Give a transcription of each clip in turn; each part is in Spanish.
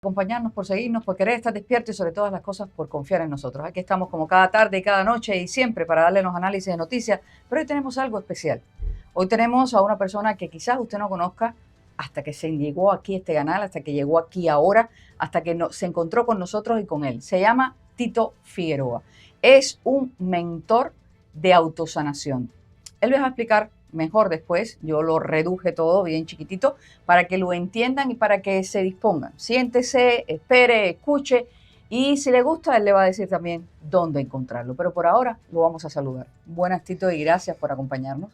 Acompañarnos, por seguirnos, por querer estar despierto y sobre todas las cosas por confiar en nosotros. Aquí estamos como cada tarde y cada noche y siempre para darle los análisis de noticias, pero hoy tenemos algo especial. Hoy tenemos a una persona que quizás usted no conozca hasta que se llegó aquí a este canal, hasta que llegó aquí ahora, hasta que se encontró con nosotros y con él. Se llama Tito Figueroa. Es un mentor de autosanación. Él les va a explicar mejor después, yo lo reduje todo bien chiquitito para que lo entiendan y para que se dispongan. Siéntese, espere, escuche y si le gusta, él le va a decir también dónde encontrarlo. Pero por ahora lo vamos a saludar. Buenas, Tito, y gracias por acompañarnos.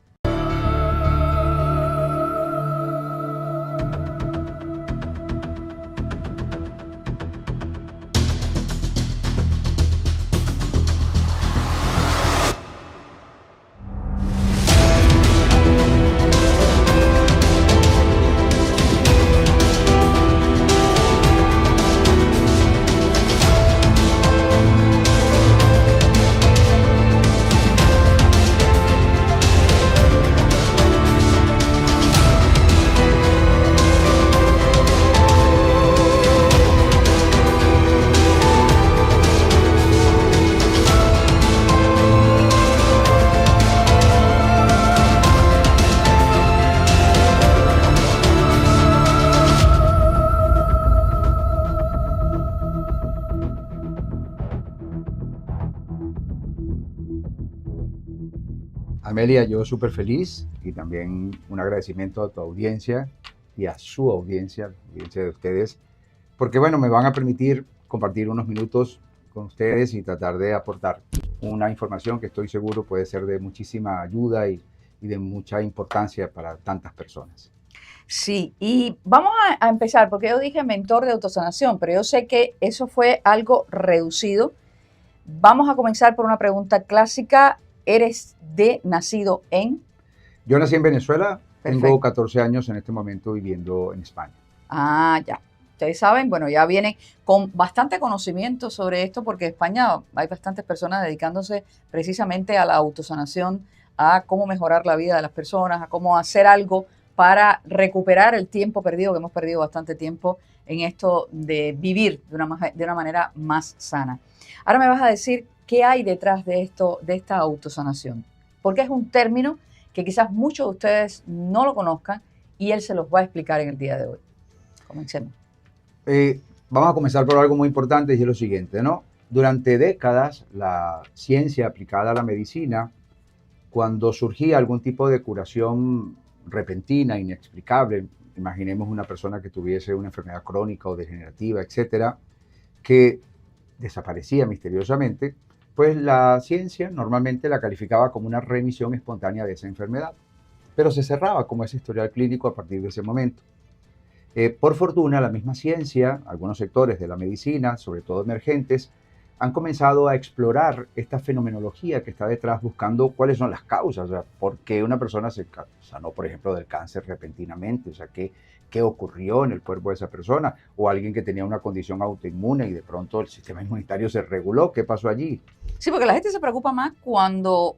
Amelia, yo súper feliz y también un agradecimiento a tu audiencia y a su audiencia, la audiencia de ustedes, porque bueno, me van a permitir compartir unos minutos con ustedes y tratar de aportar una información que estoy seguro puede ser de muchísima ayuda y de mucha importancia para tantas personas. Sí, y vamos a empezar, porque yo dije mentor de autosanación, pero yo sé que eso fue algo reducido. Vamos a comenzar por una pregunta clásica. ¿Eres nacido en? Yo nací en Venezuela, Perfecto. tengo 14 años en este momento viviendo en España. Ah, ya. Ustedes saben, bueno, ya vienen con bastante conocimiento sobre esto porque en España hay bastantes personas dedicándose precisamente a la autosanación, a cómo mejorar la vida de las personas, a cómo hacer algo para recuperar el tiempo perdido, que hemos perdido bastante tiempo en esto de vivir de una manera más sana. Ahora me vas a decir qué hay detrás de esto, de esta autosanación, porque es un término que quizás muchos de ustedes no lo conozcan y él se los va a explicar en el día de hoy. Comencemos. Vamos a comenzar por algo muy importante y es lo siguiente, ¿no? Durante décadas, la ciencia aplicada a la medicina, cuando surgía algún tipo de curación repentina, inexplicable, imaginemos una persona que tuviese una enfermedad crónica o degenerativa, etcétera, que desaparecía misteriosamente, pues la ciencia normalmente la calificaba como una remisión espontánea de esa enfermedad, pero se cerraba como ese historial clínico a partir de ese momento. Por fortuna, la misma ciencia, algunos sectores de la medicina, sobre todo emergentes, han comenzado a explorar esta fenomenología que está detrás buscando cuáles son las causas, o sea, por qué una persona se sanó, por ejemplo, del cáncer repentinamente, o sea, qué ocurrió en el cuerpo de esa persona, o alguien que tenía una condición autoinmune y de pronto el sistema inmunitario se reguló, ¿qué pasó allí? Sí, porque la gente se preocupa más cuando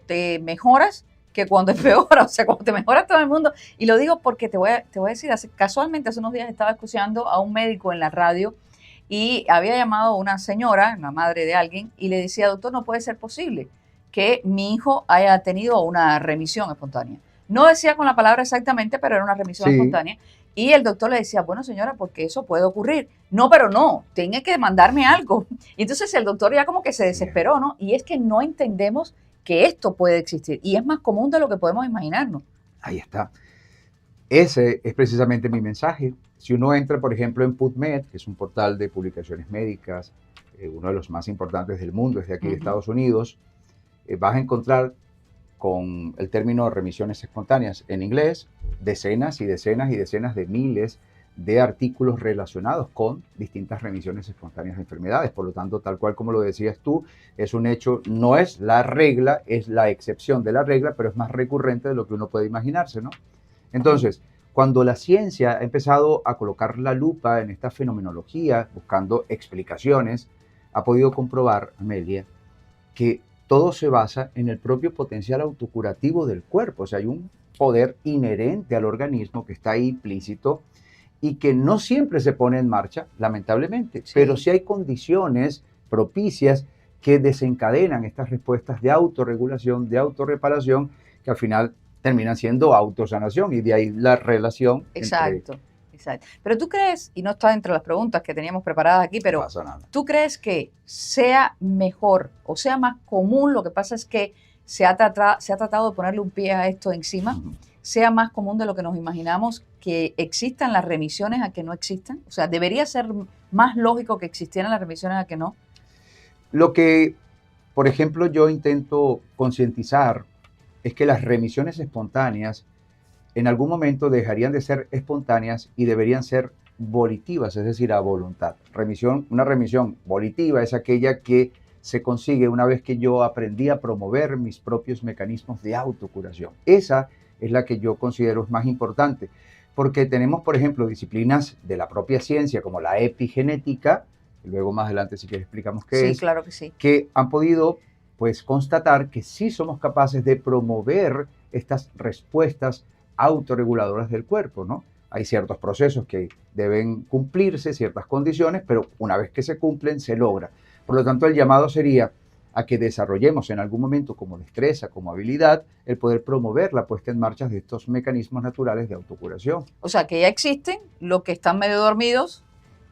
te mejoras que cuando empeora, o sea, cuando te mejora todo el mundo. Y lo digo porque te voy a decir, casualmente hace unos días estaba escuchando a un médico en la radio y había llamado a una señora, la madre de alguien, y le decía, doctor, no puede ser posible que mi hijo haya tenido una remisión espontánea. No decía con la palabra exactamente, pero era una remisión espontánea. Y el doctor le decía, bueno, señora, porque eso puede ocurrir. No, pero no, tiene que mandarme algo. Y entonces el doctor ya como que se desesperó, ¿no? Y es que no entendemos que esto puede existir. Y es más común de lo que podemos imaginarnos. Ahí está. Ese es precisamente mi mensaje. Si uno entra, por ejemplo, en PubMed, que es un portal de publicaciones médicas, uno de los más importantes del mundo, es de aquí de Estados Unidos, vas a encontrar con el término remisiones espontáneas en inglés, decenas y decenas y decenas de miles de artículos relacionados con distintas remisiones espontáneas de enfermedades. Por lo tanto, tal cual como lo decías tú, es un hecho, no es la regla, es la excepción de la regla, pero es más recurrente de lo que uno puede imaginarse, ¿no? Entonces, cuando la ciencia ha empezado a colocar la lupa en esta fenomenología, buscando explicaciones, ha podido comprobar, Amelia, que todo se basa en el propio potencial autocurativo del cuerpo. O sea, hay un poder inherente al organismo que está ahí implícito y que no siempre se pone en marcha, lamentablemente, Sí. pero sí hay condiciones propicias que desencadenan estas respuestas de autorregulación, de autorreparación, que al final terminan siendo autosanación y de ahí la relación entre... Exacto, exacto. Pero tú crees, y no está entre las preguntas que teníamos preparadas aquí, No pero pasa nada. ¿tú crees que sea mejor o sea más común? Lo que pasa es que se ha tratado de ponerle un pie a esto encima. Ujú. Sea más común de lo que nos imaginamos que existan las remisiones a que no existan. O sea, debería ser más lógico que existieran las remisiones a que no. Lo que, por ejemplo, yo intento concientizar es que las remisiones espontáneas en algún momento dejarían de ser espontáneas y deberían ser volitivas, es decir, a voluntad. Una remisión volitiva es aquella que se consigue una vez que yo aprendí a promover mis propios mecanismos de autocuración. Esa es la que yo considero es más importante, porque tenemos, por ejemplo, disciplinas de la propia ciencia como la epigenética, y luego más adelante si quieres explicamos qué Sí, es, claro que sí. que han podido pues constatar que sí somos capaces de promover estas respuestas autorreguladoras del cuerpo, ¿no? Hay ciertos procesos que deben cumplirse, ciertas condiciones, pero una vez que se cumplen, se logra. Por lo tanto, el llamado sería a que desarrollemos en algún momento como destreza, como habilidad, el poder promover la puesta en marcha de estos mecanismos naturales de autocuración. O sea, que ya existen, los que están medio dormidos,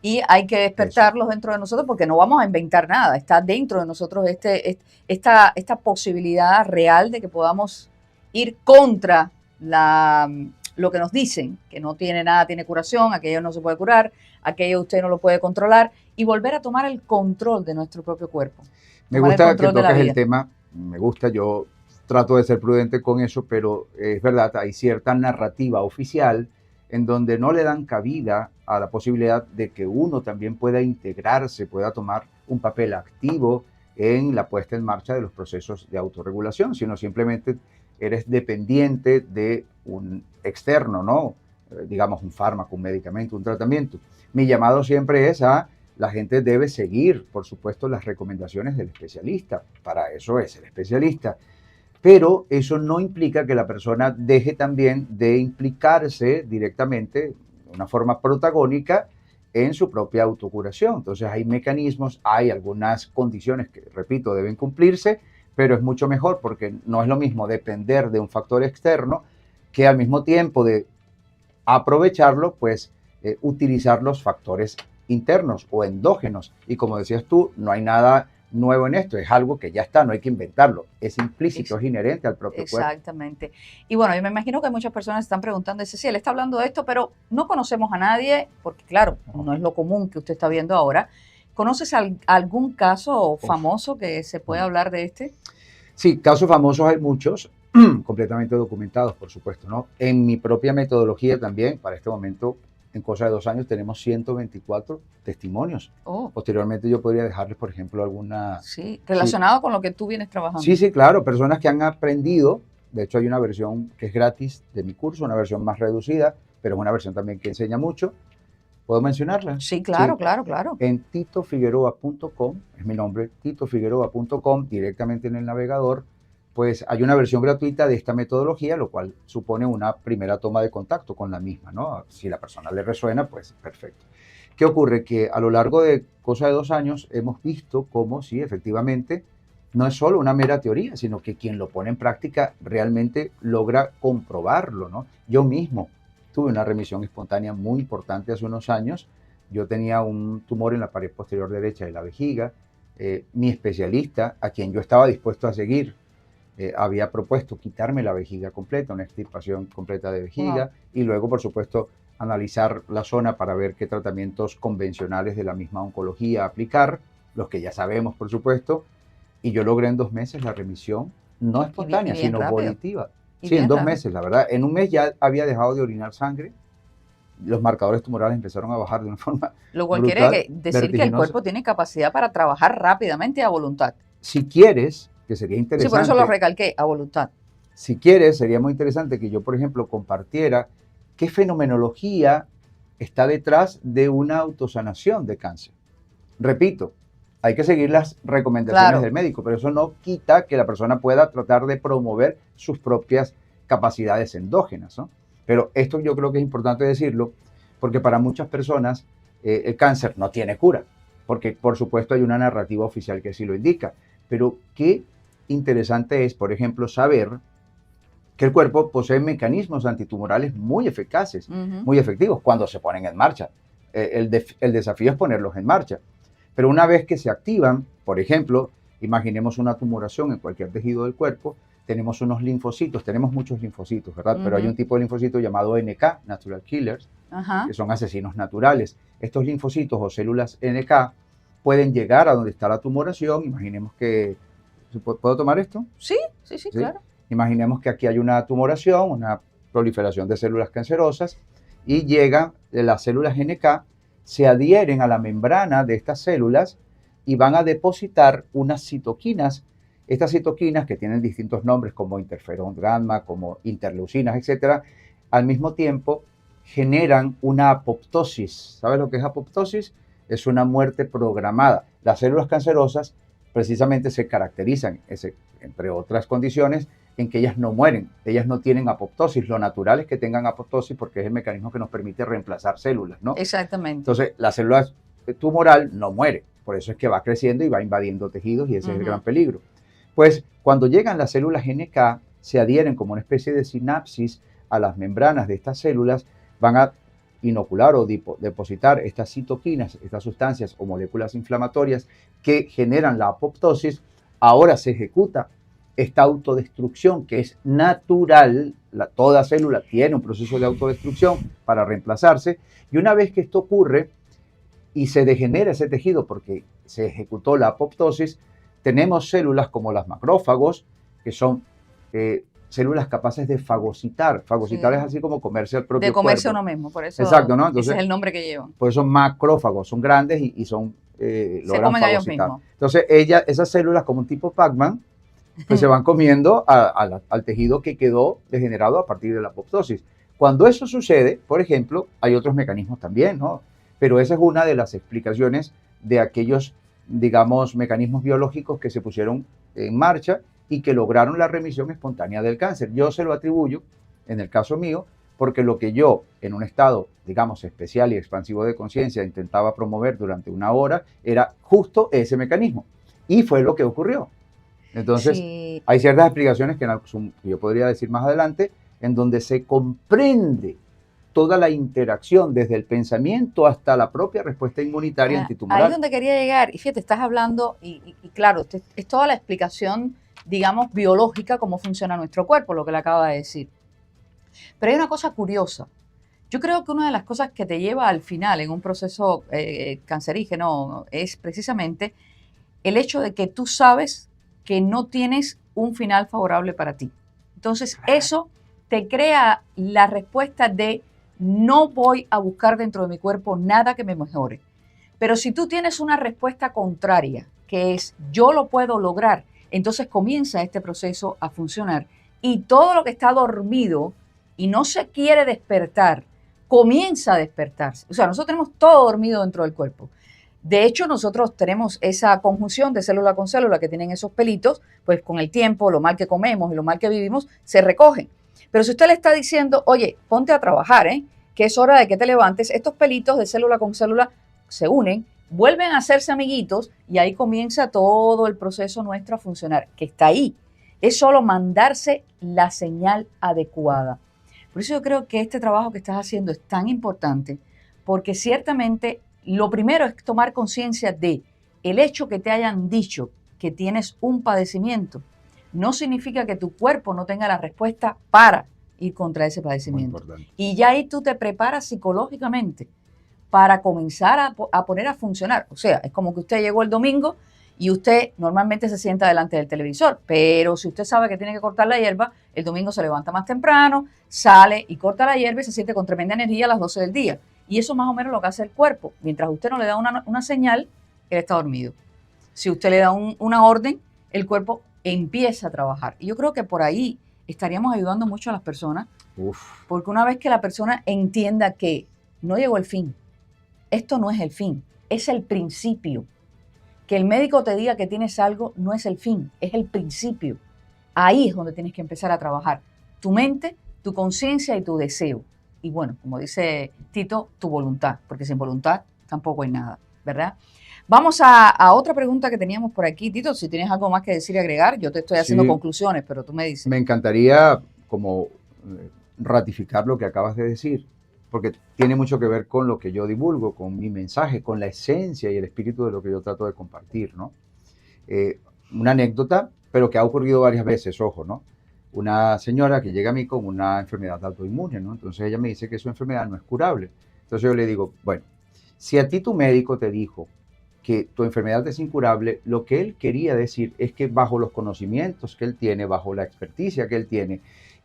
y hay que despertarlos dentro de nosotros porque no vamos a inventar nada. Está dentro de nosotros esta posibilidad real de que podamos ir contra lo que nos dicen, que no tiene nada, tiene curación, aquello no se puede curar, aquello usted no lo puede controlar, y volver a tomar el control de nuestro propio cuerpo. Me Tomar el gusta que control de la toques el vida. tema, me gusta, yo trato de ser prudente con eso, pero es verdad, hay cierta narrativa oficial en donde no le dan cabida a la posibilidad de que uno también pueda integrarse, pueda tomar un papel activo en la puesta en marcha de los procesos de autorregulación, sino simplemente eres dependiente de un externo, ¿no? Digamos un fármaco, un medicamento, un tratamiento. Mi llamado siempre es a la gente debe seguir, por supuesto, las recomendaciones del especialista. Para eso es el especialista. Pero eso no implica que la persona deje también de implicarse directamente, de una forma protagónica, en su propia autocuración. Entonces hay mecanismos, hay algunas condiciones que, repito, deben cumplirse, pero es mucho mejor porque no es lo mismo depender de un factor externo que al mismo tiempo de aprovecharlo, pues utilizar los factores internos o endógenos. Y como decías tú, no hay nada nuevo en esto, es algo que ya está, no hay que inventarlo, es implícito, es inherente al propio cuerpo. Exactamente. Y bueno, yo me imagino que muchas personas están preguntando, dice, sí, él está hablando de esto, pero no conocemos a nadie, porque claro, no es lo común que usted está viendo ahora. ¿Conoces algún caso famoso que se pueda hablar de este? Sí, casos famosos hay muchos, completamente documentados, por supuesto, ¿no? En mi propia metodología también, para este momento, en cosa de 2 años, tenemos 124 testimonios. Oh, Posteriormente yo podría dejarles, por ejemplo, alguna... sí, relacionado con lo que tú vienes trabajando. Sí, sí, claro, personas que han aprendido, de hecho hay una versión que es gratis de mi curso, una versión más reducida, pero es una versión también que enseña mucho. ¿Puedo mencionarla? Sí, claro, Sí. claro. En titofigueroa.com, es mi nombre, titofigueroa.com, directamente en el navegador, pues hay una versión gratuita de esta metodología, lo cual supone una primera toma de contacto con la misma, ¿no? Si la persona le resuena, pues perfecto. ¿Qué ocurre? Que a lo largo de cosa de 2 años hemos visto cómo sí, efectivamente, no es solo una mera teoría, sino que quien lo pone en práctica realmente logra comprobarlo, ¿no? Yo mismo tuve una remisión espontánea muy importante hace unos años. Yo tenía un tumor en la pared posterior derecha de la vejiga. Mi especialista, a quien yo estaba dispuesto a seguir, había propuesto quitarme la vejiga completa, una extirpación completa de vejiga, Wow. y luego, por supuesto, analizar la zona para ver qué tratamientos convencionales de la misma oncología aplicar, los que ya sabemos, por supuesto, y yo logré en 2 meses la remisión, no espontánea, bien sino rápido. volitiva. Y Sí, en bien 2 rápido. meses, la verdad. En 1 mes ya había dejado de orinar sangre, los marcadores tumorales empezaron a bajar de una forma Lo cual brutal, quiere decir que el vertiginosa. cuerpo tiene capacidad para trabajar rápidamente y a voluntad. Si quieres, que sería Sí, interesante. por eso lo recalqué, a voluntad. Si quieres, sería muy interesante que yo, por ejemplo, compartiera qué fenomenología está detrás de una autosanación de cáncer. Repito, hay que seguir las recomendaciones Claro. del médico, pero eso no quita que la persona pueda tratar de promover sus propias capacidades endógenas, ¿no? Pero esto yo creo que es importante decirlo, porque para muchas personas el cáncer no tiene cura, porque por supuesto hay una narrativa oficial que sí lo indica, pero qué interesante es, por ejemplo, saber que el cuerpo posee mecanismos antitumorales muy eficaces, muy efectivos cuando se ponen en marcha. El desafío es ponerlos en marcha. Pero una vez que se activan, por ejemplo, imaginemos una tumoración en cualquier tejido del cuerpo, tenemos unos linfocitos, tenemos muchos linfocitos, ¿verdad? Pero hay un tipo de linfocito llamado NK, Natural Killers, que son asesinos naturales. Estos linfocitos o células NK pueden llegar a donde está la tumoración. Imaginemos que... ¿Puedo tomar esto? Sí, claro. Imaginemos que aquí hay una tumoración, una proliferación de células cancerosas, y llegan las células NK, se adhieren a la membrana de estas células y van a depositar unas citoquinas. Estas citoquinas, que tienen distintos nombres como interferón gamma, como interleucinas, etc., al mismo tiempo generan una apoptosis. ¿Sabes lo que es apoptosis? Es una muerte programada. Las células cancerosas precisamente se caracterizan, entre otras condiciones, en que ellas no mueren, ellas no tienen apoptosis. Lo natural es que tengan apoptosis porque es el mecanismo que nos permite reemplazar células, ¿no? Exactamente. Entonces, la célula tumoral no muere, por eso es que va creciendo y va invadiendo tejidos y ese es el gran peligro. Pues cuando llegan las células NK, se adhieren como una especie de sinapsis a las membranas de estas células, van a inocular o depositar estas citoquinas, estas sustancias o moléculas inflamatorias que generan la apoptosis. Ahora se ejecuta esta autodestrucción que es natural. Toda célula tiene un proceso de autodestrucción para reemplazarse, y una vez que esto ocurre y se degenera ese tejido porque se ejecutó la apoptosis, tenemos células como las macrófagos, que son células capaces de fagocitar. Fagocitar es así como comerse al propio cuerpo. De comerse uno mismo, por eso. Exacto, ¿no? Entonces, ese es el nombre que llevan. Por eso macrófagos, son grandes y son se comen a ellos mismos. Entonces, esas células, como un tipo Pac-Man, pues se van comiendo al tejido que quedó degenerado a partir de la apoptosis. Cuando eso sucede, por ejemplo, hay otros mecanismos también, ¿no? Pero esa es una de las explicaciones de aquellos, digamos, mecanismos biológicos que se pusieron en marcha y que lograron la remisión espontánea del cáncer. Yo se lo atribuyo, en el caso mío, porque lo que yo, en un estado, digamos, especial y expansivo de conciencia, intentaba promover durante una hora, era justo ese mecanismo. Y fue lo que ocurrió. Entonces, sí, hay ciertas explicaciones que yo podría decir más adelante, en donde se comprende toda la interacción desde el pensamiento hasta la propia respuesta inmunitaria antitumoral. Ahí es donde quería llegar. Y fíjate, estás hablando, y claro, es toda la explicación, digamos, biológica, cómo funciona nuestro cuerpo, lo que le acaba de decir. Pero hay una cosa curiosa. Yo creo que una de las cosas que te lleva al final en un proceso cancerígeno es precisamente el hecho de que tú sabes que no tienes un final favorable para ti. Entonces, eso te crea la respuesta de no voy a buscar dentro de mi cuerpo nada que me mejore. Pero si tú tienes una respuesta contraria, que es yo lo puedo lograr, entonces comienza este proceso a funcionar. Y todo lo que está dormido y no se quiere despertar, comienza a despertarse. O sea, nosotros tenemos todo dormido dentro del cuerpo. De hecho, nosotros tenemos esa conjunción de célula con célula que tienen esos pelitos, pues con el tiempo, lo mal que comemos y lo mal que vivimos, se recogen. Pero si usted le está diciendo, oye, ponte a trabajar, que es hora de que te levantes, estos pelitos de célula con célula se unen, vuelven a hacerse amiguitos y ahí comienza todo el proceso nuestro a funcionar, que está ahí. Es solo mandarse la señal adecuada. Por eso yo creo que este trabajo que estás haciendo es tan importante, porque ciertamente lo primero es tomar conciencia de el hecho que te hayan dicho que tienes un padecimiento no significa que tu cuerpo no tenga la respuesta para ir contra ese padecimiento. Y ya ahí tú te preparas psicológicamente para comenzar a poner a funcionar. O sea, es como que usted llegó el domingo y usted normalmente se sienta delante del televisor, pero si usted sabe que tiene que cortar la hierba, el domingo se levanta más temprano, sale y corta la hierba y se siente con tremenda energía a las 12 del día. Y eso más o menos lo que hace el cuerpo. Mientras usted no le da una señal, él está dormido. Si usted le da una orden, el cuerpo empieza a trabajar. Y yo creo que por ahí estaríamos ayudando mucho a las personas, porque una vez que la persona entienda que no llegó el fin, esto no es el fin, es el principio. Que el médico te diga que tienes algo no es el fin, es el principio. Ahí es donde tienes que empezar a trabajar tu mente, tu conciencia y tu deseo. y bueno, como dice Tito, tu voluntad, porque sin voluntad tampoco hay nada, ¿verdad? Vamos a otra pregunta que teníamos por aquí. Tito, si tienes algo más que decir y agregar, yo te estoy haciendo Sí, conclusiones, pero tú me dices. me encantaría como ratificar lo que acabas de decir, porque tiene mucho que ver con lo que yo divulgo, con mi mensaje, con la esencia y el espíritu de lo que yo trato de compartir, ¿no? Una anécdota, pero que ha ocurrido varias veces, ojo, ¿no? Una señora que llega a mí con una enfermedad autoinmune, ¿no? Entonces ella me dice que su enfermedad no es curable. Entonces yo le digo, bueno, si a ti tu médico te dijo que tu enfermedad es incurable, lo que él quería decir es que bajo los conocimientos que él tiene, bajo la experticia que él tiene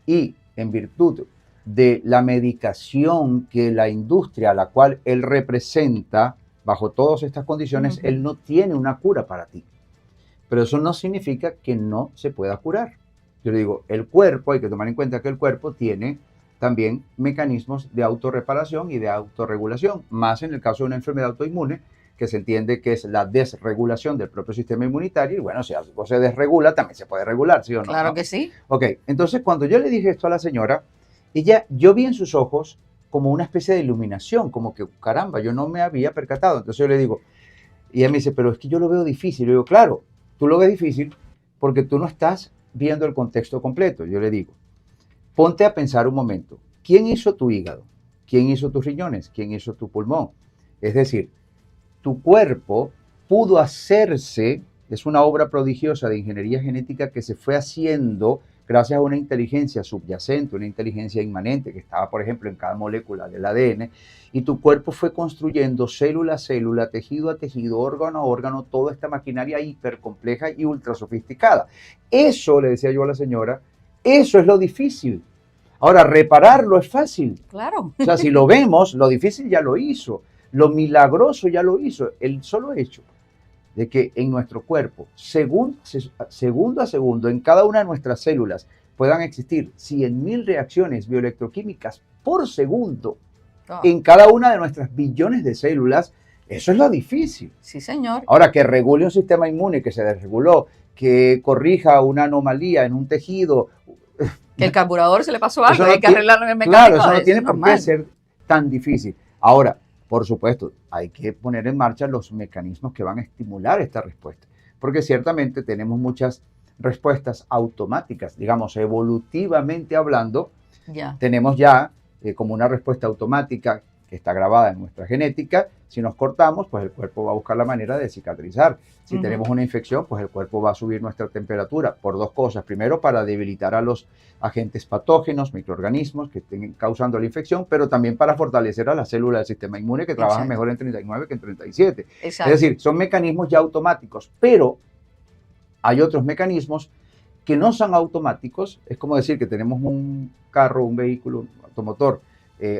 y en virtud de la medicación que la industria a la cual él representa, bajo todas estas condiciones, él no tiene una cura para ti. Pero eso no significa que no se pueda curar. Yo le digo, el cuerpo, hay que tomar en cuenta que el cuerpo tiene también mecanismos de autorreparación y de autorregulación, más en el caso de una enfermedad autoinmune, que se entiende que es la desregulación del propio sistema inmunitario, y bueno, si algo se desregula, también se puede regular, ¿sí o no? Claro ¿no? que sí. Ok, entonces cuando yo le dije esto a la señora, yo vi en sus ojos como una especie de iluminación, como que, caramba, yo no me había percatado. Entonces yo le digo, y ella me dice, pero es que yo lo veo difícil. Yo digo, claro, tú lo ves difícil porque tú no estás viendo el contexto completo. Yo le digo, ponte a pensar un momento, ¿quién hizo tu hígado? ¿Quién hizo tus riñones? ¿Quién hizo tu pulmón? Es decir, tu cuerpo pudo hacerse, es una obra prodigiosa de ingeniería genética que se fue haciendo gracias a una inteligencia subyacente, una inteligencia inmanente que estaba, por ejemplo, en cada molécula del ADN, y tu cuerpo fue construyendo célula a célula, tejido a tejido, órgano a órgano, toda esta maquinaria hipercompleja y ultra sofisticada. Eso, le decía yo a la señora, eso es lo difícil. Ahora, repararlo es fácil. Claro. O sea, si lo vemos, lo difícil ya lo hizo. Lo milagroso ya lo hizo. El solo hecho de que en nuestro cuerpo, segundo a segundo, en cada una de nuestras células, puedan existir 100.000 reacciones bioelectroquímicas por segundo en cada una de nuestras billones de células, eso es lo difícil. Sí, señor. Ahora, que regule un sistema inmune que se desreguló, que corrija una anomalía en un tejido. Que el carburador se le pasó algo, no hay que arreglarlo en el mecánico. Claro, eso no tiene por qué ser tan difícil. Ahora, por supuesto, hay que poner en marcha los mecanismos que van a estimular esta respuesta, porque ciertamente tenemos muchas respuestas automáticas, digamos, evolutivamente hablando, tenemos ya como una respuesta automática que está grabada en nuestra genética. Si nos cortamos, pues el cuerpo va a buscar la manera de cicatrizar. Si tenemos una infección, pues el cuerpo va a subir nuestra temperatura por dos cosas. Primero, para debilitar a los agentes patógenos, microorganismos que estén causando la infección, pero también para fortalecer a las células del sistema inmune que trabajan mejor en 39 que en 37. Exacto. Es decir, son mecanismos ya automáticos, pero hay otros mecanismos que no son automáticos. Es como decir que tenemos un carro, un vehículo, un automotor.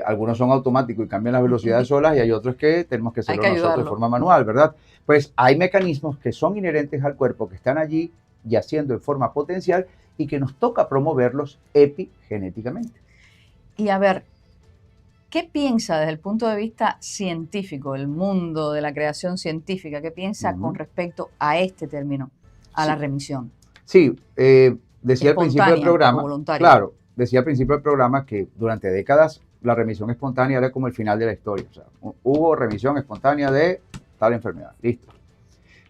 Algunos son automáticos y cambian las velocidades solas, y hay otros que tenemos que hacerlo nosotros de forma manual, ¿verdad? Pues hay mecanismos que son inherentes al cuerpo, que están allí yaciendo en forma potencial y que nos toca promoverlos epigenéticamente. Y a ver, ¿qué piensa desde el punto de vista científico, el mundo de la creación científica? ¿Qué piensa con respecto a este término, a la remisión? Sí, decía al principio del programa, claro, decía al principio del programa que durante décadas la remisión espontánea era como el final de la historia. O sea, hubo remisión espontánea de tal enfermedad, listo.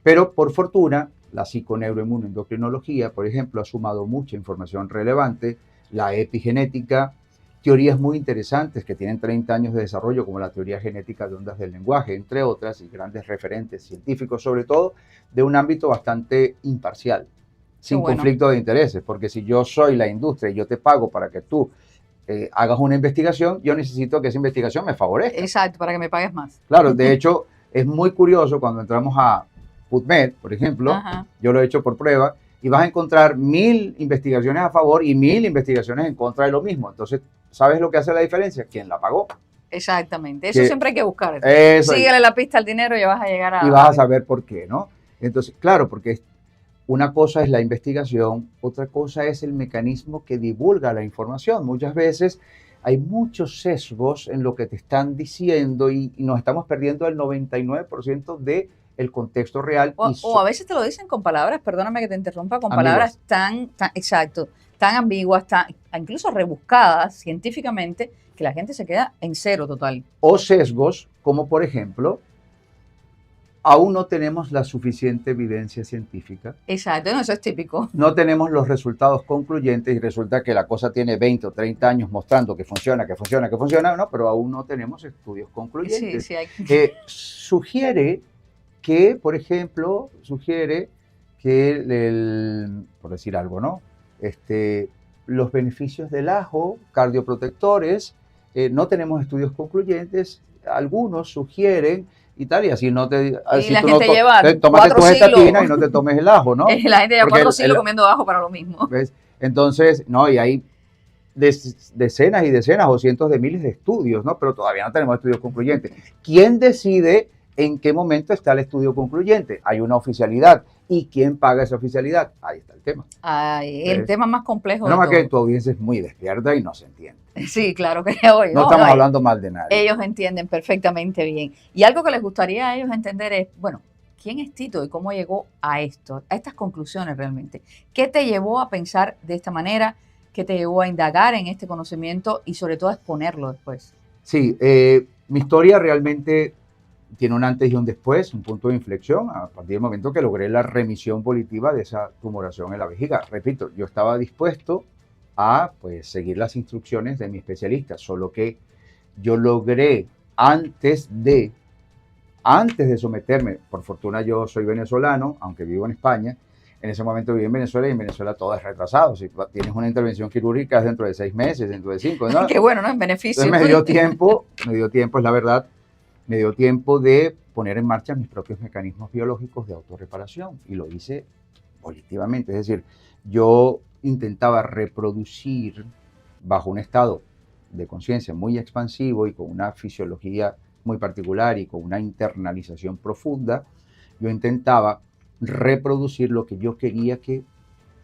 Pero por fortuna, la psiconeuroinmunoendocrinología, por ejemplo, ha sumado mucha información relevante, la epigenética, teorías muy interesantes que tienen 30 años de desarrollo, como la teoría genética de ondas del lenguaje, entre otras, y grandes referentes científicos, sobre todo de un ámbito bastante imparcial, sin conflicto de intereses, porque si yo soy la industria y yo te pago para que tú hagas una investigación, yo necesito que esa investigación me favorezca. Exacto, para que me pagues más. Claro, de hecho, es muy curioso cuando entramos a PubMed, por ejemplo, yo lo he hecho por prueba, y vas a encontrar 1000 investigaciones a favor y 1000 investigaciones en contra de lo mismo. Entonces, ¿sabes lo que hace la diferencia? ¿Quién la pagó? Exactamente, eso siempre hay que buscar. Síguele la pista al dinero y vas a llegar a... Y vas a saber por qué, ¿no? Entonces, claro, porque una cosa es la investigación, otra cosa es el mecanismo que divulga la información. Muchas veces hay muchos sesgos en lo que te están diciendo y nos estamos perdiendo el 99% del contexto real. O a veces te lo dicen con palabras, perdóname que te interrumpa, con palabras tan ambiguas, incluso rebuscadas científicamente, que la gente se queda en cero total. O sesgos, como por ejemplo, aún no tenemos la suficiente evidencia científica. Exacto, no, eso es típico. No tenemos los resultados concluyentes y resulta que la cosa tiene 20 o 30 años mostrando que funciona, no, pero aún no tenemos estudios concluyentes. Sí, hay... Sugiere que, por ejemplo, por decir algo, ¿no? Los beneficios del ajo, cardioprotectores, no tenemos estudios concluyentes, algunos sugieren y tal, y así no te... Y si la tú gente no lleva tómate 4 tus siglos. estatinas y no te tomes el ajo, ¿no? La gente lleva Porque 4 siglos comiendo ajo para lo mismo. ¿Ves? Entonces, no, y hay decenas y decenas o cientos de miles de estudios, ¿no? Pero todavía no tenemos estudios concluyentes. ¿Quién decide en qué momento está el estudio concluyente? Hay una oficialidad. ¿Y quién paga esa oficialidad? Ahí está el tema. El tema más complejo. No más que tu audiencia es muy despierta y no se entiende. Sí, claro que hoy. No estamos hablando mal de nadie. Ellos entienden perfectamente bien. Y algo que les gustaría a ellos entender es, bueno, ¿quién es Tito y cómo llegó a esto, a estas conclusiones realmente? ¿Qué te llevó a pensar de esta manera? ¿Qué te llevó a indagar en este conocimiento y sobre todo a exponerlo después? Sí, mi historia realmente tiene un antes y un después, un punto de inflexión, a partir del momento que logré la remisión volitiva de esa tumoración en la vejiga. Repito, yo estaba dispuesto a pues, seguir las instrucciones de mi especialista, solo que yo logré antes de someterme, por fortuna yo soy venezolano, aunque vivo en España, en ese momento viví en Venezuela y en Venezuela todo es retrasado. Si tienes una intervención quirúrgica es dentro de 6 meses, dentro de 5, ¿no? Qué bueno, ¿no? En beneficio. Entonces me dio tiempo, es la verdad, me dio tiempo de poner en marcha mis propios mecanismos biológicos de autorreparación y lo hice volitivamente. Es decir, yo intentaba reproducir bajo un estado de conciencia muy expansivo y con una fisiología muy particular y con una internalización profunda, yo intentaba reproducir lo que yo quería que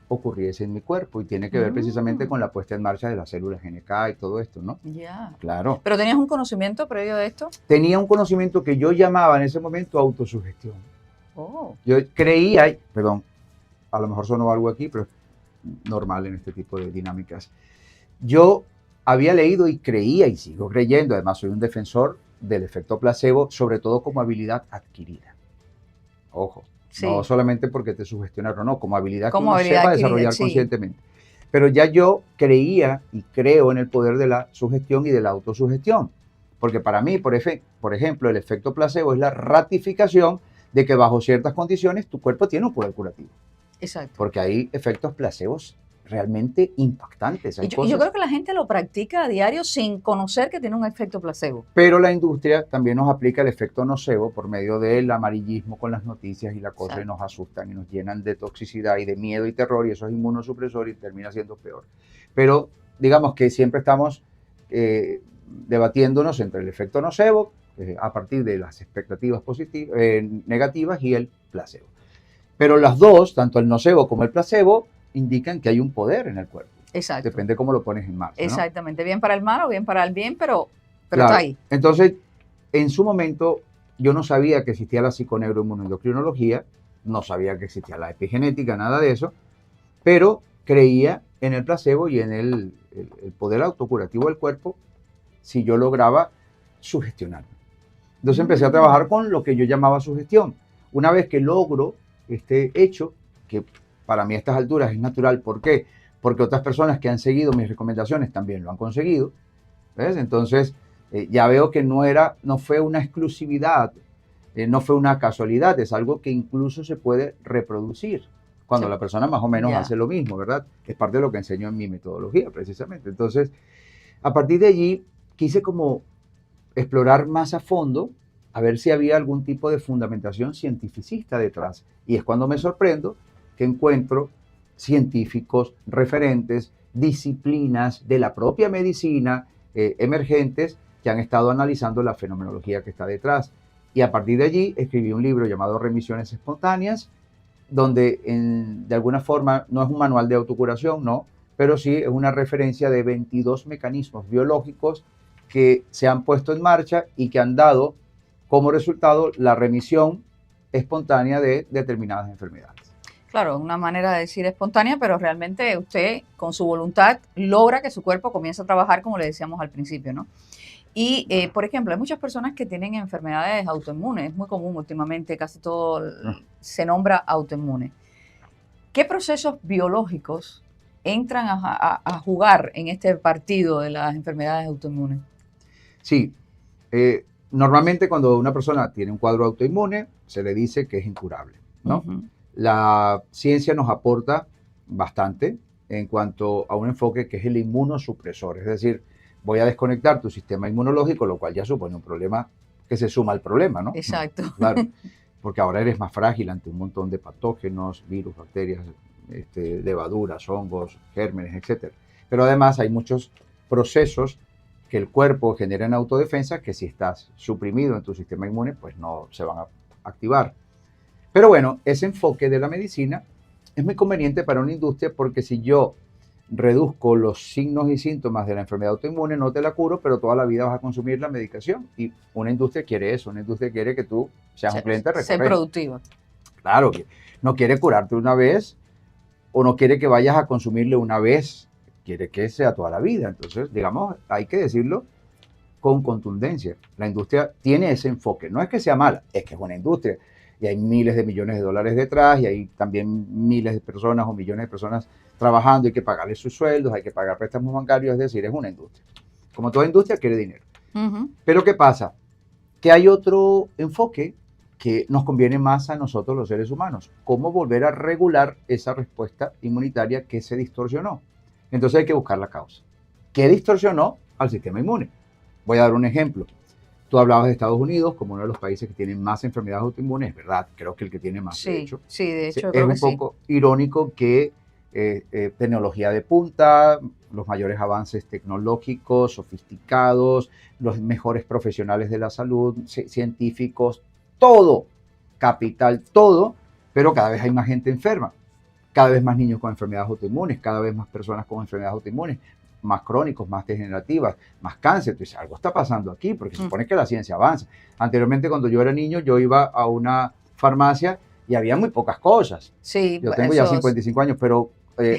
ocurriese en mi cuerpo y tiene que ver precisamente con la puesta en marcha de las células NK y todo esto, ¿no? Ya. Claro. ¿Pero tenías un conocimiento previo de esto? Tenía un conocimiento que yo llamaba en ese momento autosugestión. Oh. Yo creía, perdón, a lo mejor sonó algo aquí, pero es normal en este tipo de dinámicas. Yo había leído y creía y sigo creyendo, además soy un defensor del efecto placebo, sobre todo como habilidad adquirida. Ojo, sí. No solamente porque te sugestionaron, no, como habilidad como que uno sepa desarrollar conscientemente. Pero ya yo creía y creo en el poder de la sugestión y de la autosugestión. Porque para mí, por ejemplo, el efecto placebo es la ratificación de que bajo ciertas condiciones tu cuerpo tiene un poder curativo. Exacto. Porque hay efectos placebos realmente impactantes. Y yo creo que la gente lo practica a diario sin conocer que tiene un efecto placebo. Pero la industria también nos aplica el efecto nocebo por medio del amarillismo con las noticias y la cosa, exacto, y nos asustan y nos llenan de toxicidad y de miedo y terror y eso es inmunosupresor y termina siendo peor. Pero digamos que siempre estamos debatiéndonos entre el efecto nocebo a partir de las expectativas negativas y el placebo. Pero las dos, tanto el nocebo como el placebo, indican que hay un poder en el cuerpo. Exacto. Depende cómo lo pones en marcha, ¿no? Exactamente, bien para el mal o bien para el bien, pero claro, está ahí. Entonces, en su momento, yo no sabía que existía la psiconeuroinmunoendocrinología, no sabía que existía la epigenética, nada de eso, pero creía en el placebo y en el poder autocurativo del cuerpo si yo lograba sugestionarme. Entonces empecé a trabajar con lo que yo llamaba sugestión. Una vez que logro este hecho, que para mí a estas alturas es natural. ¿Por qué? Porque otras personas que han seguido mis recomendaciones también lo han conseguido. ¿Ves? Entonces, ya veo que no fue una exclusividad, no fue una casualidad, es algo que incluso se puede reproducir cuando la persona más o menos hace lo mismo, ¿verdad? Es parte de lo que enseño en mi metodología, precisamente. Entonces, a partir de allí, quise como explorar más a fondo, a ver si había algún tipo de fundamentación cientificista detrás. Y es cuando me sorprendo que encuentro científicos, referentes, disciplinas de la propia medicina emergentes que han estado analizando la fenomenología que está detrás. Y a partir de allí escribí un libro llamado Remisiones Espontáneas, donde de alguna forma no es un manual de autocuración, no, pero sí es una referencia de 22 mecanismos biológicos que se han puesto en marcha y que han dado como resultado la remisión espontánea de determinadas enfermedades. Claro, una manera de decir espontánea, pero realmente usted con su voluntad logra que su cuerpo comience a trabajar como le decíamos al principio, ¿no? Y, por ejemplo, hay muchas personas que tienen enfermedades autoinmunes, es muy común últimamente, casi todo se nombra autoinmune. ¿Qué procesos biológicos entran a jugar en este partido de las enfermedades autoinmunes? Sí, normalmente cuando una persona tiene un cuadro autoinmune, se le dice que es incurable, ¿no? Ujú. La ciencia nos aporta bastante en cuanto a un enfoque que es el inmunosupresor, es decir, voy a desconectar tu sistema inmunológico, lo cual ya supone un problema que se suma al problema, ¿no? Exacto. Claro, porque ahora eres más frágil ante un montón de patógenos, virus, bacterias, levaduras, hongos, gérmenes, etc. Pero además hay muchos procesos que el cuerpo genera en autodefensa que si estás suprimido en tu sistema inmune, pues no se van a activar. Pero bueno, ese enfoque de la medicina es muy conveniente para una industria porque si yo reduzco los signos y síntomas de la enfermedad autoinmune, no te la curo, pero toda la vida vas a consumir la medicación. Y una industria quiere eso, una industria quiere que tú seas un cliente Ser recurrente. productiva. Claro, que no quiere curarte una vez o no quiere que vayas a consumirle una vez, quiere que sea toda la vida. Entonces, digamos, hay que decirlo con contundencia. La industria tiene ese enfoque. No es que sea mala, es que es una industria. Y hay miles de millones de dólares detrás y hay también miles de personas o millones de personas trabajando. Hay que pagarles sus sueldos, hay que pagar préstamos bancarios. Es decir, es una industria. Como toda industria, quiere dinero. Pero ¿qué pasa? Que hay otro enfoque que nos conviene más a nosotros los seres humanos. Cómo volver a regular esa respuesta inmunitaria que se distorsionó. Entonces hay que buscar la causa. ¿Qué distorsionó al sistema inmune? Voy a dar un ejemplo. Tú hablabas de Estados Unidos como uno de los países que tienen más enfermedades autoinmunes, es verdad, creo que el que tiene más, de hecho. Sí, de hecho, Es creo que un poco irónico que tecnología de punta, los mayores avances tecnológicos, sofisticados, los mejores profesionales de la salud, científicos, todo, capital, todo, pero cada vez hay más gente enferma, cada vez más niños con enfermedades autoinmunes, cada vez más personas con enfermedades autoinmunes, más crónicos, más degenerativas, más cáncer. Entonces, algo está pasando aquí, porque se supone que la ciencia avanza. Anteriormente, cuando yo era niño, yo iba a una farmacia y había muy pocas cosas. Sí, yo tengo ya 55 años, pero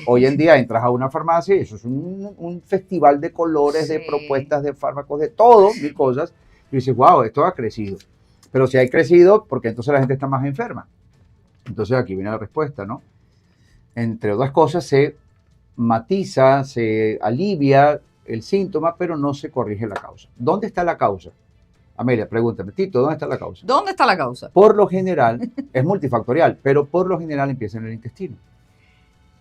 hoy en día entras a una farmacia y eso es un festival de colores, de propuestas, de fármacos, de todo, mil cosas. Y dices, wow, esto ha crecido. Pero si ha crecido, porque entonces la gente está más enferma. Entonces aquí viene la respuesta, ¿no? Entre otras cosas, se matiza, se alivia el síntoma, pero no se corrige la causa. ¿Dónde está la causa? Amelia, pregúntame, Tito, ¿dónde está la causa? ¿Dónde está la causa? Por lo general, es multifactorial, pero por lo general empieza en el intestino.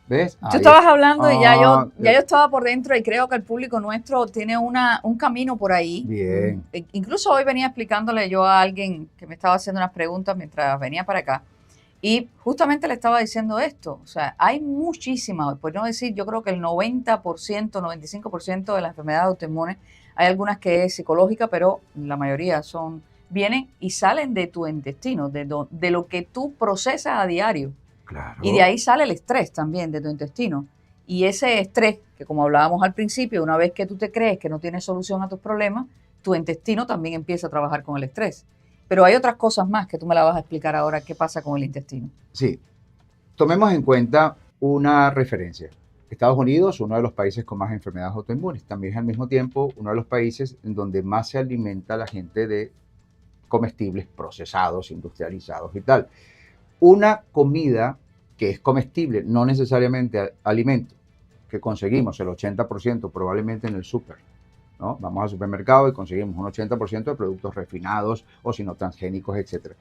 ¿Ves? Tú estabas hablando y ya yo estaba por dentro y creo que el público nuestro tiene un camino por ahí. Bien. Incluso hoy venía explicándole yo a alguien que me estaba haciendo unas preguntas mientras venía para acá. Y justamente le estaba diciendo esto, o sea, hay muchísimas, por no decir, yo creo que el 90%, 95% de las enfermedades autoinmunes, hay algunas que es psicológica, pero la mayoría vienen y salen de tu intestino, de lo que tú procesas a diario. Claro. Y de ahí sale el estrés también de tu intestino. Y ese estrés, que como hablábamos al principio, una vez que tú te crees que no tienes solución a tus problemas, tu intestino también empieza a trabajar con el estrés. Pero hay otras cosas más que tú me la vas a explicar ahora, qué pasa con el intestino. Sí. Tomemos en cuenta una referencia. Estados Unidos, uno de los países con más enfermedades autoinmunes, también es al mismo tiempo uno de los países en donde más se alimenta la gente de comestibles procesados, industrializados y tal. Una comida que es comestible, no necesariamente alimento, que conseguimos el 80% probablemente en el súper, ¿no? Vamos al supermercado y conseguimos un 80% de productos refinados o sino transgénicos, etc.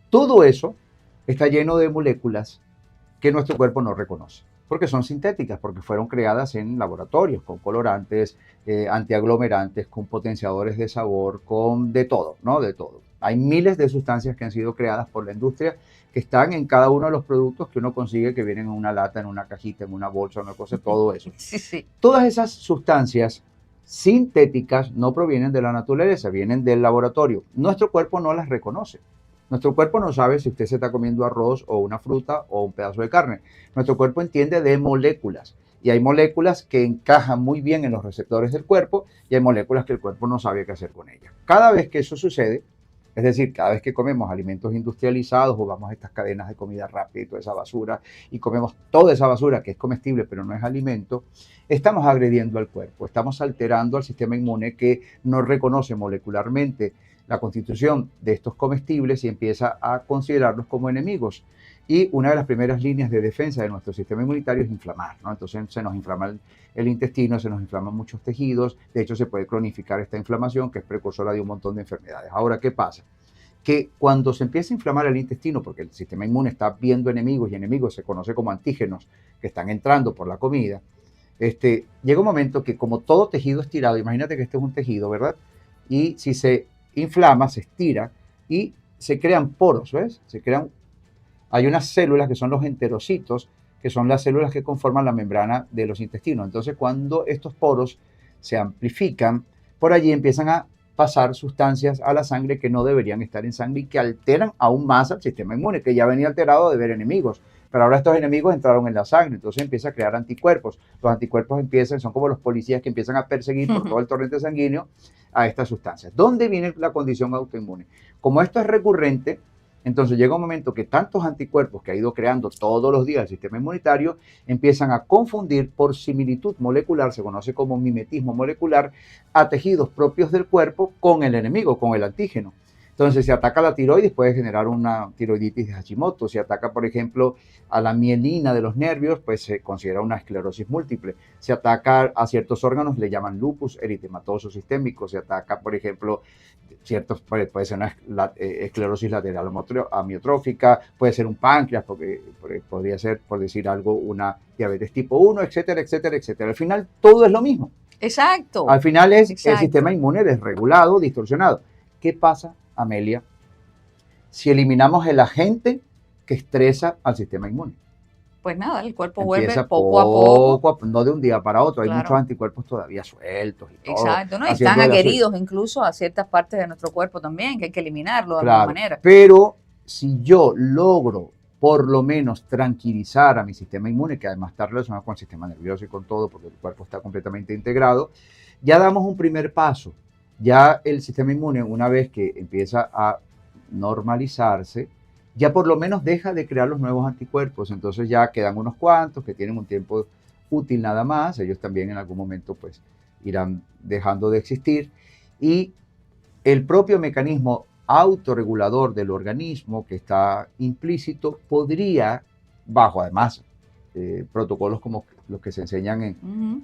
Todo eso está lleno de moléculas que nuestro cuerpo no reconoce, porque son sintéticas, porque fueron creadas en laboratorios, con colorantes, antiaglomerantes, con potenciadores de sabor, con de todo, ¿no? De todo. Hay miles de sustancias que han sido creadas por la industria que están en cada uno de los productos que uno consigue, que vienen en una lata, en una cajita, en una bolsa, una cosa, todo eso. Sí, sí. Todas esas sustancias sintéticas no provienen de la naturaleza, vienen del laboratorio. Nuestro cuerpo no las reconoce. Nuestro cuerpo no sabe si usted se está comiendo arroz o una fruta o un pedazo de carne. Nuestro cuerpo entiende de moléculas. Y hay moléculas que encajan muy bien en los receptores del cuerpo y hay moléculas que el cuerpo no sabe qué hacer con ellas. Cada vez que eso sucede, Es decir, cada vez que comemos alimentos industrializados o vamos a estas cadenas de comida rápida y toda esa basura y comemos toda esa basura que es comestible pero no es alimento, estamos agrediendo al cuerpo, estamos alterando al sistema inmune que no reconoce molecularmente la constitución de estos comestibles y empieza a considerarlos como enemigos. Y una de las primeras líneas de defensa de nuestro sistema inmunitario es inflamar, ¿no? Entonces se nos inflama el intestino, se nos inflaman muchos tejidos, de hecho se puede cronificar esta inflamación que es precursora de un montón de enfermedades. Ahora, ¿qué pasa? Que cuando se empieza a inflamar el intestino, porque el sistema inmune está viendo enemigos y enemigos se conoce como antígenos que están entrando por la comida, llega un momento que como todo tejido estirado, imagínate que este es un tejido, ¿verdad? Y si se inflama, se estira y se crean poros, ¿ves? Hay unas células que son los enterocitos, que son las células que conforman la membrana de los intestinos. Entonces, cuando estos poros se amplifican, por allí empiezan a pasar sustancias a la sangre que no deberían estar en sangre y que alteran aún más al sistema inmune, que ya venía alterado de ver enemigos. Pero ahora estos enemigos entraron en la sangre, entonces empieza a crear anticuerpos. Los anticuerpos son como los policías que empiezan a perseguir por todo el torrente sanguíneo a estas sustancias. ¿Dónde viene la condición autoinmune? Como esto es recurrente, entonces llega un momento que tantos anticuerpos que ha ido creando todos los días el sistema inmunitario empiezan a confundir por similitud molecular, se conoce como mimetismo molecular, a tejidos propios del cuerpo con el enemigo, con el antígeno. Entonces, si ataca la tiroides, puede generar una tiroiditis de Hashimoto. Si ataca, por ejemplo, a la mielina de los nervios, pues se considera una esclerosis múltiple. Si ataca a ciertos órganos, le llaman lupus eritematoso sistémico. Si ataca, por ejemplo, puede ser una esclerosis lateral amiotrófica, puede ser un páncreas, porque podría ser, por decir algo, una diabetes tipo 1, etcétera, etcétera, etcétera. Al final, todo es lo mismo. Exacto. Al final es el sistema inmune desregulado, distorsionado. ¿Qué pasa, Amelia, si eliminamos el agente que estresa al sistema inmune? Pues nada, el cuerpo vuelve poco a poco. No de un día para otro, hay muchos anticuerpos todavía sueltos. Y todo, exacto, ¿no? Están adheridos incluso a ciertas partes de nuestro cuerpo también, que hay que eliminarlo de alguna manera. Pero si yo logro por lo menos tranquilizar a mi sistema inmune, que además está relacionado con el sistema nervioso y con todo, porque el cuerpo está completamente integrado, ya damos un primer paso. Ya el sistema inmune, una vez que empieza a normalizarse, ya por lo menos deja de crear los nuevos anticuerpos. Entonces ya quedan unos cuantos que tienen un tiempo útil nada más. Ellos también en algún momento pues irán dejando de existir. Y el propio mecanismo autorregulador del organismo que está implícito podría, bajo además protocolos como los que se enseñan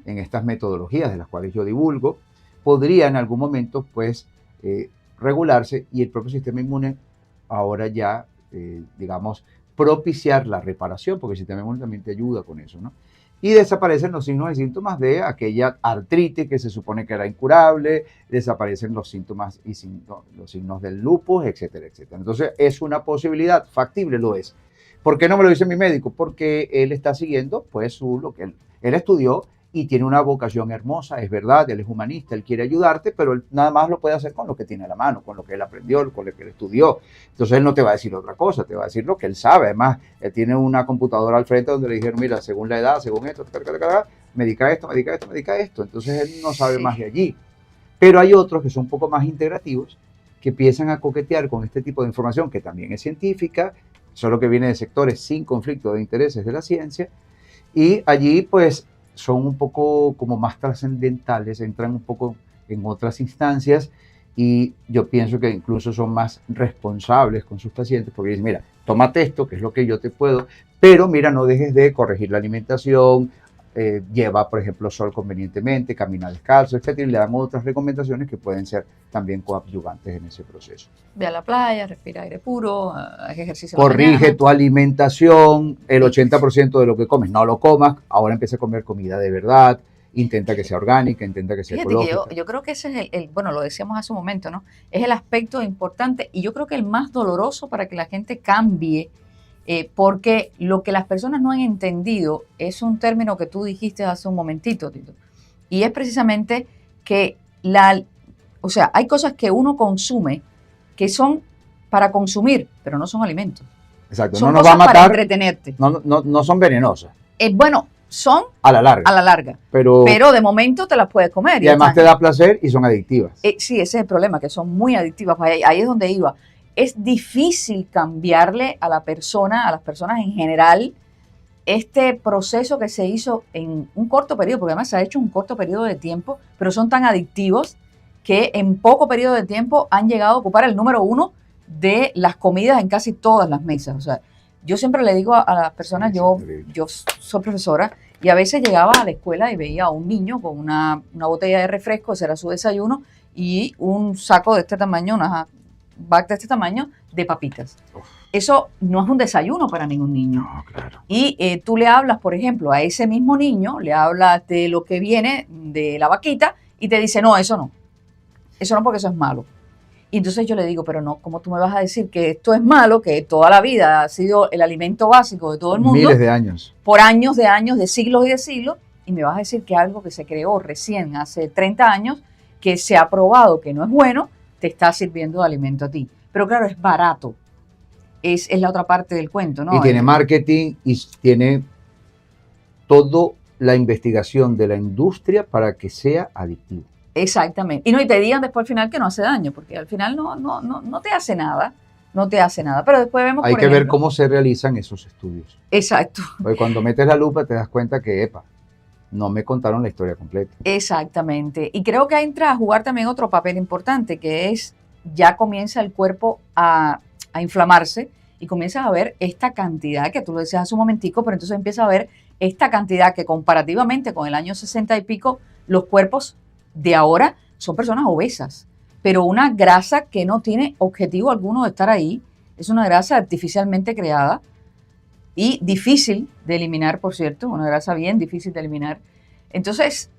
en estas metodologías de las cuales yo divulgo, podría en algún momento pues regularse y el propio sistema inmune ahora ya, digamos, propiciar la reparación, porque el sistema inmune también te ayuda con eso, ¿no? Y desaparecen los signos y síntomas de aquella artritis que se supone que era incurable, desaparecen los síntomas y los signos del lupus, etcétera, etcétera. Entonces es una posibilidad, factible lo es. ¿Por qué no me lo dice mi médico? Porque él está siguiendo pues lo que él estudió y tiene una vocación hermosa, es verdad, él es humanista, él quiere ayudarte, pero él nada más lo puede hacer con lo que tiene a la mano, con lo que él aprendió, con lo que él estudió. Entonces él no te va a decir otra cosa, te va a decir lo que él sabe. Además, él tiene una computadora al frente donde le dijeron, mira, según la edad, según esto, medica esto, medica esto, medica esto. Entonces él no sabe más de allí. Pero hay otros que son un poco más integrativos, que empiezan a coquetear con este tipo de información, que también es científica, solo que viene de sectores sin conflicto de intereses de la ciencia, y allí pues son un poco como más trascendentales, entran un poco en otras instancias y yo pienso que incluso son más responsables con sus pacientes porque dicen, mira, tómate esto, que es lo que yo te puedo, pero mira, no dejes de corregir la alimentación, lleva, por ejemplo, sol convenientemente, camina descalzo, etcétera, y le dan otras recomendaciones que pueden ser también coadyuvantes en ese proceso. Ve a la playa, respira aire puro, haz ejercicio. Corrige tu alimentación, el 80% de lo que comes no lo comas, ahora empieza a comer comida de verdad, intenta que sea orgánica, intenta que sea ecológica. Que yo creo que ese es bueno, lo decíamos hace un momento, ¿no? Es el aspecto importante y yo creo que el más doloroso para que la gente cambie. Porque lo que las personas no han entendido es un término que tú dijiste hace un momentito, Tito, y es precisamente que o sea, hay cosas que uno consume que son para consumir, pero no son alimentos. Exacto, son no nos va a matar, para entretenerte. No son venenosas. Bueno, son a la larga. a la larga. Pero De momento te las puedes comer. y además te da placer y son adictivas. Sí, ese es el problema, que son muy adictivas. Ahí es donde iba. Es difícil cambiarle a las personas en general, este proceso que se hizo en un corto periodo, porque además se ha hecho en un corto periodo de tiempo, pero son tan adictivos que en poco periodo de tiempo han llegado a ocupar el número 1 de las comidas en casi todas las mesas. O sea, yo siempre le digo a las personas, Sí, yo soy profesora, y a veces llegaba a la escuela y veía a un niño con una botella de refresco, ese era su desayuno, y un saco de este tamaño, una bag de este tamaño de papitas. Eso no es un desayuno para ningún niño. No, claro. Y tú le hablas, por ejemplo, a ese mismo niño, le hablas de lo que viene de la vaquita y te dice, no, eso no. Eso no, porque eso es malo. Y entonces yo le digo, pero no, ¿cómo tú me vas a decir que esto es malo, que toda la vida ha sido el alimento básico de todo el mundo? Miles de años. Por años de años, de siglos y de siglos, y me vas a decir que algo que se creó recién hace 30 años, que se ha probado que no es bueno, te está sirviendo de alimento a ti. Pero claro, es barato. Es la otra parte del cuento, ¿no? Y tiene marketing y tiene toda la investigación de la industria para que sea adictivo. Exactamente. Y te digan después al final que no hace daño, porque al final no te hace nada. No te hace nada. Pero después vemos, Hay que ver cómo se realizan esos estudios. Exacto. Porque cuando metes la lupa te das cuenta que, no me contaron la historia completa. Exactamente. Y creo que entra a jugar también otro papel importante, que es ya comienza el cuerpo a inflamarse y comienzas a ver esta cantidad, que tú lo decías hace un momentico, pero entonces empiezas a ver esta cantidad que comparativamente con el año 60 y pico, los cuerpos de ahora son personas obesas, pero una grasa que no tiene objetivo alguno de estar ahí, es una grasa artificialmente creada y difícil de eliminar, por cierto, una grasa bien difícil de eliminar. Entonces,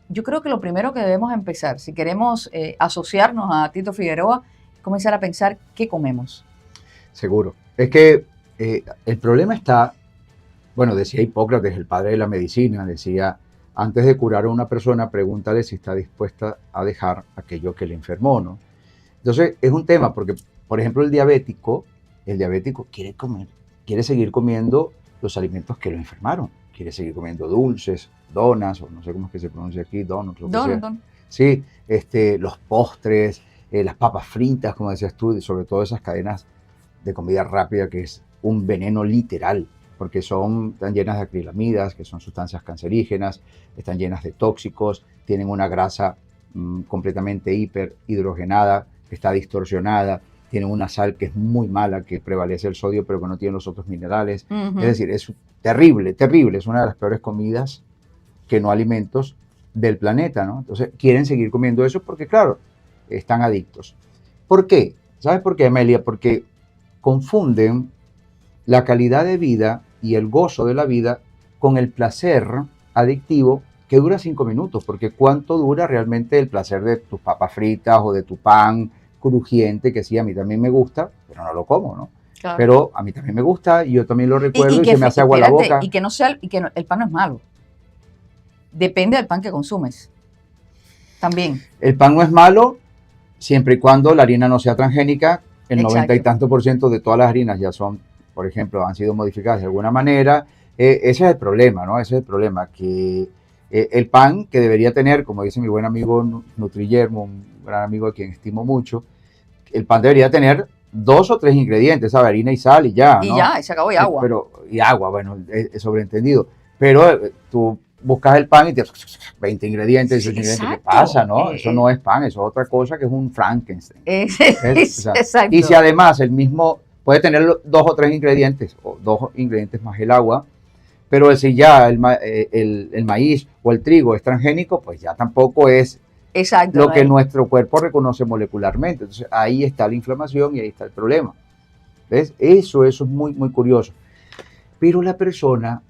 yo creo que lo primero que debemos empezar, si queremos asociarnos a Tito Figueroa, es comenzar a pensar qué comemos. Seguro. Es que el problema está, bueno, decía Hipócrates, el padre de la medicina, decía, antes de curar a una persona, pregúntale si está dispuesta a dejar aquello que le enfermó, ¿no? Entonces, es un tema porque, por ejemplo, el diabético quiere seguir comiendo los alimentos que lo enfermaron. Quiere seguir comiendo dulces, donas, o no sé cómo es que se pronuncia aquí, donuts, lo que sea. Don. Sí, los postres, las papas fritas, como decías tú, sobre todo esas cadenas de comida rápida, que es un veneno literal, porque están llenas de acrilamidas, que son sustancias cancerígenas, están llenas de tóxicos, tienen una grasa completamente hiperhidrogenada, que está distorsionada, tienen una sal que es muy mala, que prevalece el sodio, pero que no tiene los otros minerales. Es decir, es terrible, terrible, es una de las peores comidas que no alimentos del planeta, ¿no? Entonces, quieren seguir comiendo eso porque, claro, están adictos. ¿Por qué? ¿Sabes por qué, Amelia? Porque confunden la calidad de vida y el gozo de la vida con el placer adictivo que dura 5 minutos, porque ¿cuánto dura realmente el placer de tus papas fritas o de tu pan crujiente, que sí, a mí también me gusta, pero no lo como, ¿no? Claro. Pero a mí también me gusta y yo también lo recuerdo y se me hace agua la boca. Y que el pan no es malo. Depende del pan que consumes. También. El pan no es malo siempre y cuando la harina no sea transgénica. El 90 y tanto % de todas las harinas ya son, por ejemplo, han sido modificadas de alguna manera. Ese es el problema, ¿no? Ese es el problema, que el pan que debería tener, como dice mi buen amigo Nutriyermo, un gran amigo a quien estimo mucho, el pan debería tener 2 o 3 ingredientes, ¿sabes? Harina y sal y ya, ¿no? Y ya, y se acabó, y agua. Y agua, bueno, es sobreentendido. Pero tú buscas el pan y te 20 ingredientes, 18 ingredientes, ¿qué pasa, no? Eso no es pan, eso es otra cosa que es un Frankenstein. Exacto. Y si además el mismo puede tener 2 o 3 ingredientes, o 2 ingredientes más el agua, pero si ya el maíz o el trigo es transgénico, pues ya tampoco es lo que nuestro cuerpo reconoce molecularmente. Entonces ahí está la inflamación y ahí está el problema. ¿Ves? Eso es muy, muy curioso. Pero la persona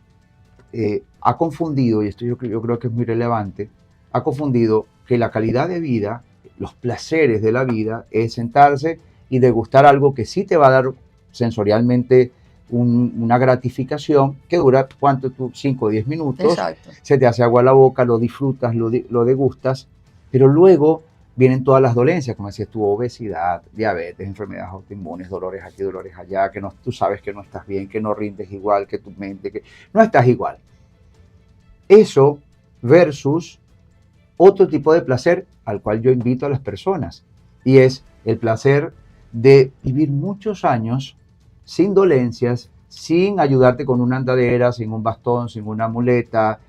ha confundido, y esto yo creo que es muy relevante, ha confundido que la calidad de vida, los placeres de la vida, es sentarse y degustar algo que sí te va a dar sensorialmente una gratificación que dura, ¿cuánto? 5 o 10 minutos. Exacto. Se te hace agua a la boca, lo disfrutas, lo degustas, pero luego vienen todas las dolencias, como decías tú, obesidad, diabetes, enfermedades autoinmunes, dolores aquí, dolores allá, que tú sabes que no estás bien, que no rindes igual que tu mente, que no estás igual. Eso versus otro tipo de placer al cual yo invito a las personas, y es el placer de vivir muchos años sin dolencias, sin ayudarte con una andadera, sin un bastón, sin una muleta,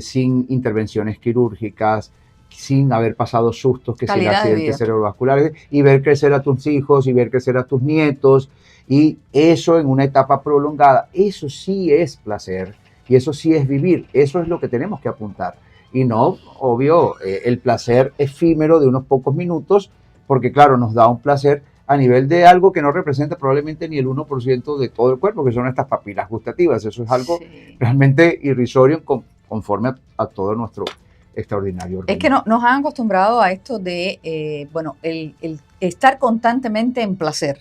sin intervenciones quirúrgicas, sin haber pasado sustos, que sin Calidad de accidentes vida. cerebrovasculares, y ver crecer a tus hijos y ver crecer a tus nietos, y eso en una etapa prolongada, eso sí es placer y eso sí es vivir, eso es lo que tenemos que apuntar. Y no, obvio, el placer efímero de unos pocos minutos, porque claro, nos da un placer a nivel de algo que no representa probablemente ni el 1% de todo el cuerpo, que son estas papilas gustativas. Eso es algo Sí. realmente irrisorio conforme a todo nuestro extraordinario Es que organismo. nos han acostumbrado a esto de, bueno, el estar constantemente en placer.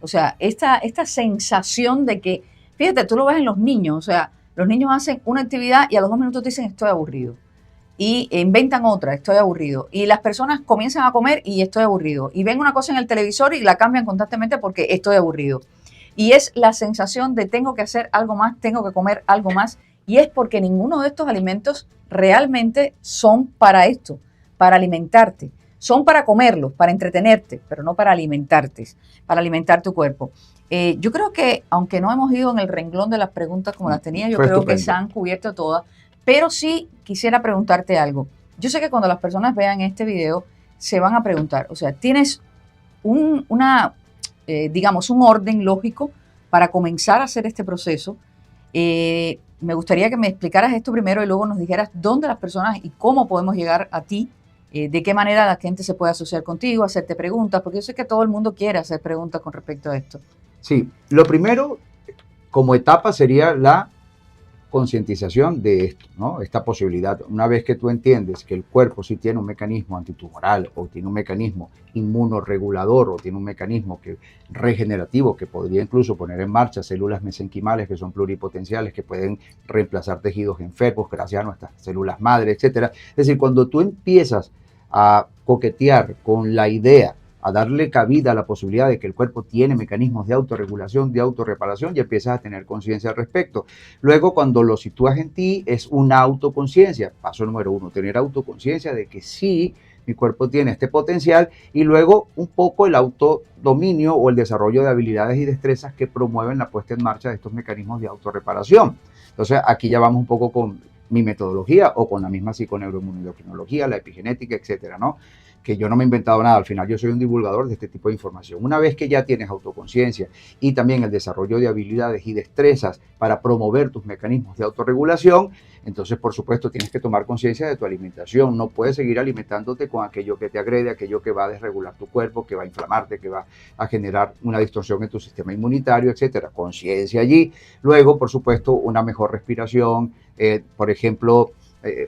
O sea, esta sensación de que, fíjate, tú lo ves en los niños, o sea, los niños hacen una actividad y a los 2 minutos te dicen estoy aburrido. Y inventan otra, estoy aburrido. Y las personas comienzan a comer y estoy aburrido. Y ven una cosa en el televisor y la cambian constantemente porque estoy aburrido. Y es la sensación de tengo que hacer algo más, tengo que comer algo más. Y es porque ninguno de estos alimentos realmente son para esto, para alimentarte. Son para comerlos, para entretenerte, pero no para alimentarte, para alimentar tu cuerpo. Yo creo que, aunque no hemos ido en el renglón de las preguntas como las tenía, yo Fue creo que se estupendo. han cubierto todas, pero sí quisiera preguntarte algo. Yo sé que cuando las personas vean este video, se van a preguntar, o sea, tienes digamos, un orden lógico para comenzar a hacer este proceso. Me gustaría que me explicaras esto primero y luego nos dijeras dónde las personas y cómo podemos llegar a ti, de qué manera la gente se puede asociar contigo, hacerte preguntas, porque yo sé que todo el mundo quiere hacer preguntas con respecto a esto. Sí, lo primero como etapa sería la concientización de esto, ¿no? Esta posibilidad. Una vez que tú entiendes que el cuerpo sí tiene un mecanismo antitumoral o tiene un mecanismo inmunorregulador o tiene un mecanismo regenerativo que podría incluso poner en marcha células mesenquimales que son pluripotenciales, que pueden reemplazar tejidos enfermos gracias a nuestras células madre, etcétera. Es decir, cuando tú empiezas a coquetear con la idea, a darle cabida a la posibilidad de que el cuerpo tiene mecanismos de autorregulación, de autorreparación, y empiezas a tener conciencia al respecto. Luego, cuando lo sitúas en ti, es una autoconciencia. Paso número 1, tener autoconciencia de que sí, mi cuerpo tiene este potencial, y luego un poco el autodominio o el desarrollo de habilidades y destrezas que promueven la puesta en marcha de estos mecanismos de autorreparación. Entonces, aquí ya vamos un poco con mi metodología o con la misma psiconeuroinmunoendocrinología, la epigenética, etcétera, ¿no? Que yo no me he inventado nada, al final yo soy un divulgador de este tipo de información. Una vez que ya tienes autoconciencia y también el desarrollo de habilidades y destrezas para promover tus mecanismos de autorregulación, entonces por supuesto tienes que tomar conciencia de tu alimentación. No puedes seguir alimentándote con aquello que te agrede, aquello que va a desregular tu cuerpo, que va a inflamarte, que va a generar una distorsión en tu sistema inmunitario, etcétera. Conciencia allí. Luego, por supuesto, una mejor respiración, por ejemplo,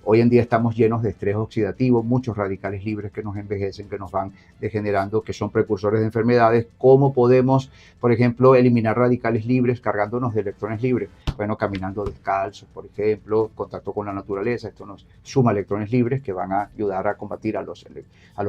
hoy en día estamos llenos de estrés oxidativo, muchos radicales libres que nos envejecen, que nos van degenerando, que son precursores de enfermedades. ¿Cómo podemos, por ejemplo, eliminar radicales libres cargándonos de electrones libres? Bueno, caminando descalzos, por ejemplo, contacto con la naturaleza, esto nos suma electrones libres que van a ayudar a combatir a los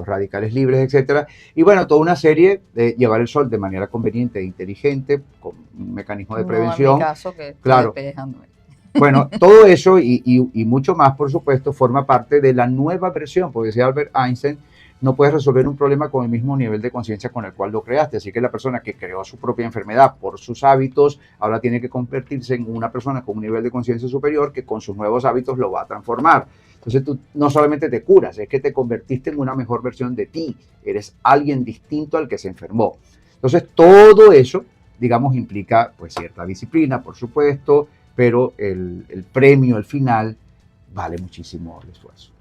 radicales libres, etcétera. Y bueno, toda una serie de llevar el sol de manera conveniente e inteligente, con un mecanismo de prevención. No en mi caso, que estoy claro, despejándome. Bueno, todo eso y mucho más, por supuesto, forma parte de la nueva versión, porque decía Albert Einstein, no puedes resolver un problema con el mismo nivel de conciencia con el cual lo creaste. Así que la persona que creó su propia enfermedad por sus hábitos, ahora tiene que convertirse en una persona con un nivel de conciencia superior que con sus nuevos hábitos lo va a transformar. Entonces tú no solamente te curas, es que te convertiste en una mejor versión de ti. Eres alguien distinto al que se enfermó. Entonces todo eso, digamos, implica pues cierta disciplina, por supuesto, pero el premio, el final, vale muchísimo el esfuerzo.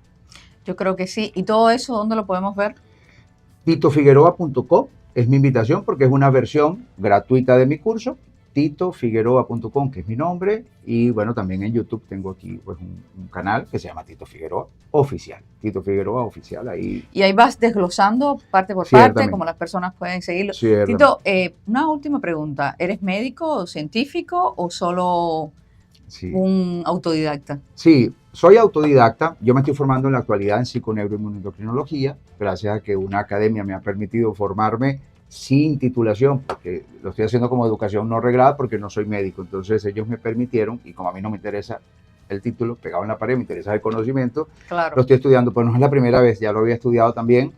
Yo creo que sí. ¿Y todo eso dónde lo podemos ver? TitoFigueroa.com es mi invitación porque es una versión gratuita de mi curso. TitoFigueroa.com, que es mi nombre, y bueno, también en YouTube tengo aquí pues un canal que se llama Tito Figueroa Oficial. Tito Figueroa Oficial, ahí. Y ahí vas desglosando parte por parte, como las personas pueden seguirlo. Tito, una última pregunta. ¿Eres médico, científico o solo un autodidacta? Sí, soy autodidacta. Yo me estoy formando en la actualidad en psiconeuroinmunoendocrinología, gracias a que una academia me ha permitido formarme sin titulación, porque lo estoy haciendo como educación no reglada porque no soy médico. Entonces ellos me permitieron, y como a mí no me interesa el título pegado en la pared, me interesa el conocimiento, Claro. lo estoy estudiando, pero no es la primera vez, ya lo había estudiado también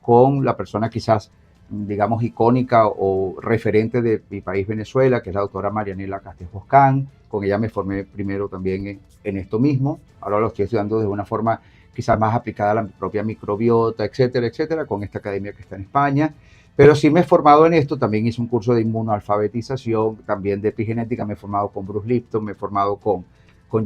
con la persona quizás, digamos, icónica o referente de mi país, Venezuela, que es la doctora Marianela Castejos Can. Con ella me formé primero también en esto mismo. Ahora lo estoy estudiando de una forma quizás más aplicada a la propia microbiota, etcétera, etcétera, con esta academia que está en España. Pero sí me he formado en esto, también hice un curso de inmunoalfabetización, también de epigenética, me he formado con Bruce Lipton, me he formado con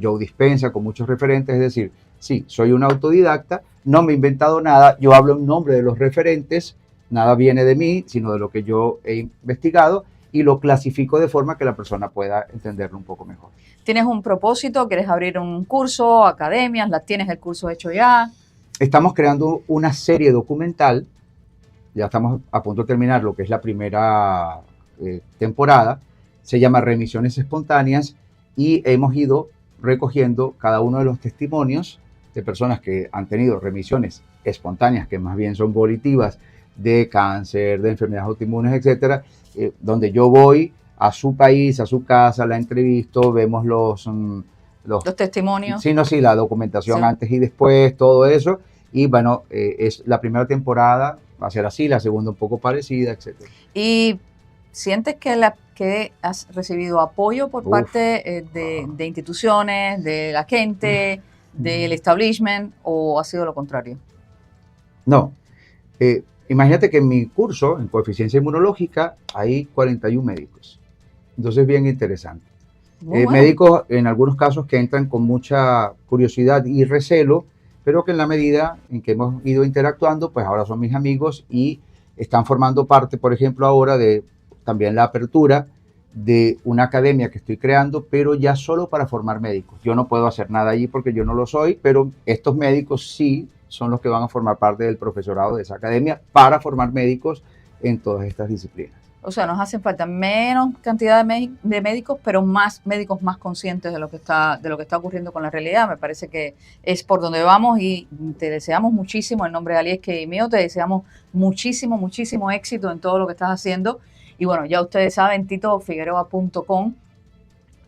Joe Dispenza, con muchos referentes, es decir, sí, soy un autodidacta, no me he inventado nada, yo hablo en nombre de los referentes, nada viene de mí, sino de lo que yo he investigado y lo clasifico de forma que la persona pueda entenderlo un poco mejor. ¿Tienes un propósito? ¿Quieres abrir un curso, academias? ¿Las tienes el curso hecho ya? Estamos creando una serie documental, ya estamos a punto de terminar lo que es la primera temporada, se llama Remisiones Espontáneas y hemos ido recogiendo cada uno de los testimonios de personas que han tenido remisiones espontáneas, que más bien son volitivas, de cáncer, de enfermedades autoinmunes, etcétera, donde yo voy a su país, a su casa, la entrevisto, vemos Los testimonios. sí, no, sí, la documentación Sí. antes y después, todo eso. Y bueno, es la primera temporada, va a ser así, la segunda un poco parecida, etcétera. ¿Y sientes que has recibido apoyo por Uf. parte de instituciones, de la gente, del establishment, o ha sido lo contrario? No. Imagínate que en mi curso, en coeficiencia inmunológica, hay 41 médicos. Entonces es bien interesante. Muy bueno. Médicos, en algunos casos, que entran con mucha curiosidad y recelo, pero que en la medida en que hemos ido interactuando, pues ahora son mis amigos y están formando parte, por ejemplo, ahora de también la apertura de una academia que estoy creando, pero ya solo para formar médicos. Yo no puedo hacer nada allí porque yo no lo soy, pero estos médicos sí son los que van a formar parte del profesorado de esa academia para formar médicos en todas estas disciplinas. O sea, nos hacen falta menos cantidad de médicos, pero más médicos más conscientes de lo que está ocurriendo con la realidad. Me parece que es por donde vamos y te deseamos muchísimo, en nombre de Aliesque y mío, te deseamos muchísimo, muchísimo éxito en todo lo que estás haciendo. Y bueno, ya ustedes saben, titofigueroa.com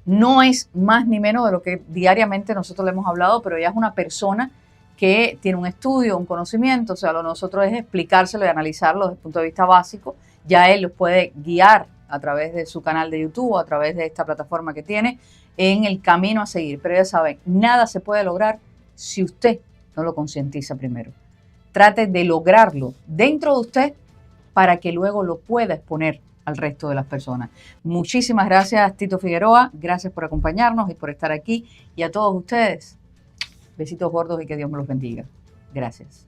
no es más ni menos de lo que diariamente nosotros le hemos hablado, pero ella es una persona que tiene un estudio, un conocimiento, o sea, lo de nosotros es explicárselo y analizarlo desde el punto de vista básico. Ya él los puede guiar a través de su canal de YouTube, a través de esta plataforma que tiene, en el camino a seguir. Pero ya saben, nada se puede lograr si usted no lo concientiza primero. Trate de lograrlo dentro de usted para que luego lo pueda exponer al resto de las personas. Muchísimas gracias, Tito Figueroa. Gracias por acompañarnos y por estar aquí. Y a todos ustedes, besitos gordos y que Dios me los bendiga. Gracias.